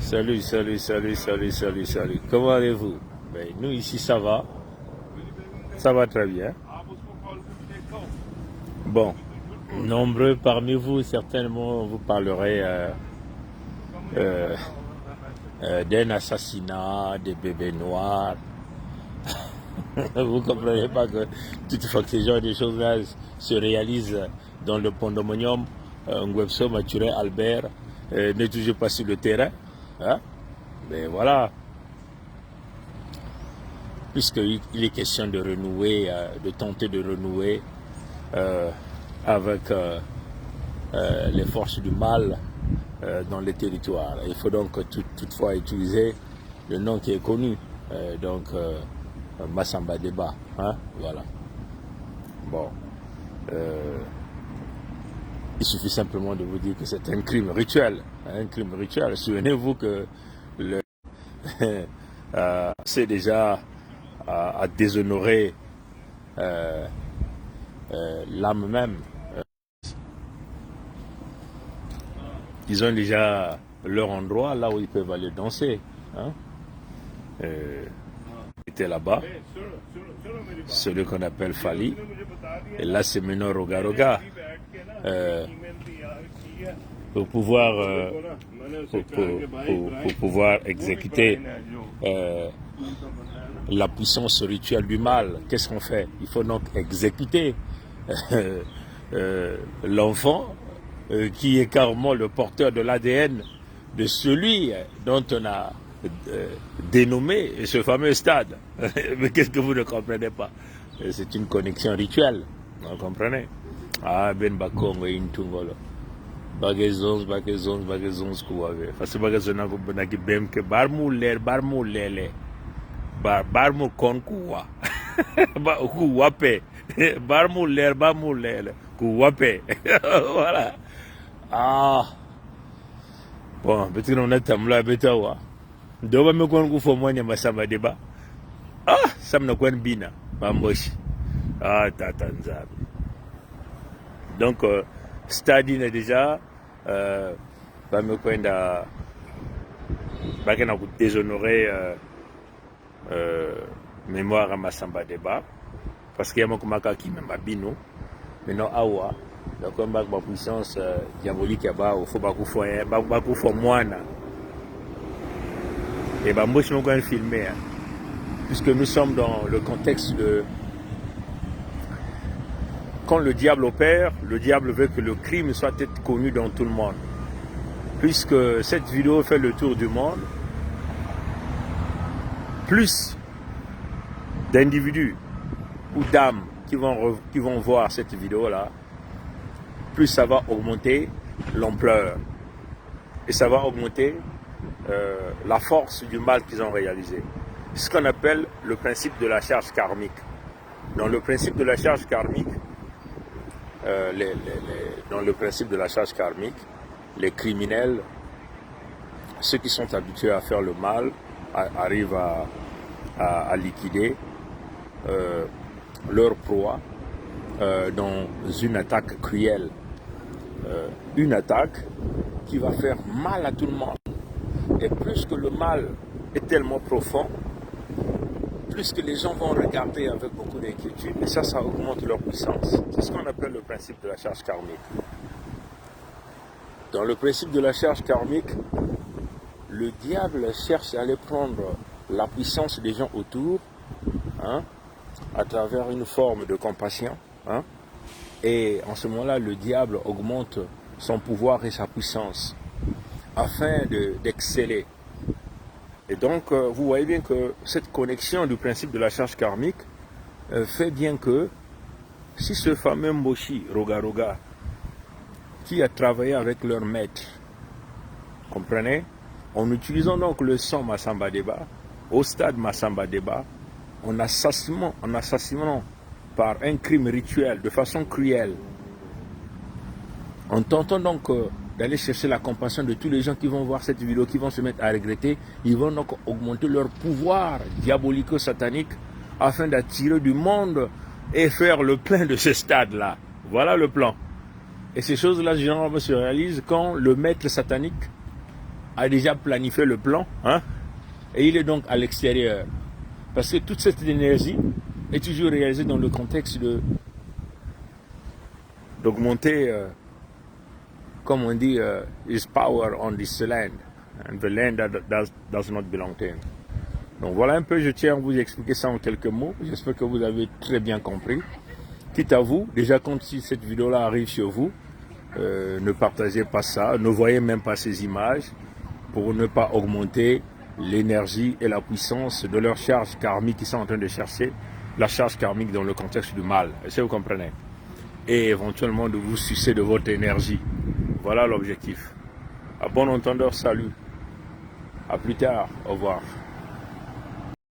Salut, salut, salut, salut, salut, salut. Comment allez-vous? Ben, nous ici ça va très bien. Bon, nombreux parmi vous, certainement, vous parlerez euh, d'un assassinat, des bébés noirs. Vous ne comprenez pas que toutefois que ces genres de choses-là se réalisent dans le condominium. Nguepso Maturé Albert n'est toujours pas sur le terrain. Hein? Mais voilà, puisqu'il est question de renouer, de tenter de renouer euh, avec les forces du mal dans les territoires. Il faut donc toutefois utiliser le nom qui est connu, Massamba Deba. Hein? Voilà. Bon. Il suffit simplement de vous dire que c'est un crime rituel. Un crime rituel. Souvenez-vous que le c'est déjà à déshonorer l'âme même. Ils ont déjà leur endroit là où ils peuvent aller danser. Hein? Était là-bas, celui qu'on appelle Fali. Et là, c'est maintenant Roga Roga. Pour pouvoir, pour pouvoir exécuter la puissance rituelle du mal, qu'est-ce qu'on fait? Il faut donc exécuter l'enfant qui est carrément le porteur de l'ADN de celui dont on a dénommé ce fameux stade. Mais qu'est-ce que vous ne comprenez pas? C'est une connexion rituelle, vous comprenez? Ah, Ben Bakongo Intungolo. Bagazons, Kouave. Parce que Bagazona Kubunaki Bemke, Barmou Lele, Barmou Konkoua. Kouwape. Barmou Lele, Kouwape. Voilà. Ah. Bon, peut-être qu'on a tamla betawa. Doba me kon fo monya Massamba Deba. Ah, samna kon bina, bamboshi. Ah, tatanza. Donc, Stadi est déjà me kwenda bakena ku déshonorer mémoire à Massamba Deba parce qu'il y a makumaka qui même bino maintenant awa la combat ba puissance diabolique ba au faut bakufo mwana et ba mboshi moko filmer hein, puisque nous sommes dans le contexte de quand le diable opère, le diable veut que le crime soit connu dans tout le monde. Puisque cette vidéo fait le tour du monde, plus d'individus ou d'âmes qui vont voir cette vidéo-là, plus ça va augmenter l'ampleur. Et ça va augmenter la force du mal qu'ils ont réalisé. C'est ce qu'on appelle le principe de la charge karmique. Dans le principe de la charge karmique, dans le principe de la charge karmique, les criminels, ceux qui sont habitués à faire le mal, arrivent à liquider leur proie dans une attaque cruelle. Une attaque qui va faire mal à tout le monde. Et plus que le mal est tellement profond, plus que les gens vont regarder avec beaucoup d'inquiétude, et ça augmente leur puissance. C'est ce qu'on appelle le principe de la charge karmique. Dans le principe de la charge karmique, le diable cherche à aller prendre la puissance des gens autour, hein, à travers une forme de compassion. Hein, et en ce moment-là, le diable augmente son pouvoir et sa puissance afin d'exceller. Et donc, vous voyez bien que cette connexion du principe de la charge karmique fait bien que si ce fameux Mboshi, Roga Roga, qui a travaillé avec leur maître, comprenez, en utilisant donc le sang Massamba Deba, au stade Massamba Deba, en assassinant par un crime rituel, de façon cruelle, en tentant donc d'aller chercher la compassion de tous les gens qui vont voir cette vidéo, qui vont se mettre à regretter, ils vont donc augmenter leur pouvoir diabolico-satanique afin d'attirer du monde et faire le plein de ce stade-là. Voilà le plan. Et ces choses-là, généralement, se réalisent quand le maître satanique a déjà planifié le plan, hein, et il est donc à l'extérieur. Parce que toute cette énergie est toujours réalisée dans le contexte d'augmenter, comme on dit, his power on this land, and the land that does not belong to him. Donc voilà un peu, je tiens à vous expliquer ça en quelques mots. J'espère que vous avez très bien compris. Quitte à vous, déjà quand si cette vidéo-là arrive sur vous, ne partagez pas ça, ne voyez même pas ces images pour ne pas augmenter l'énergie et la puissance de leur charge karmique qui sont en train de chercher, la charge karmique dans le contexte du mal. Est-ce que vous comprenez? Et éventuellement de vous sucer de votre énergie. Voilà l'objectif. À bon entendeur, salut. À plus tard. Au revoir.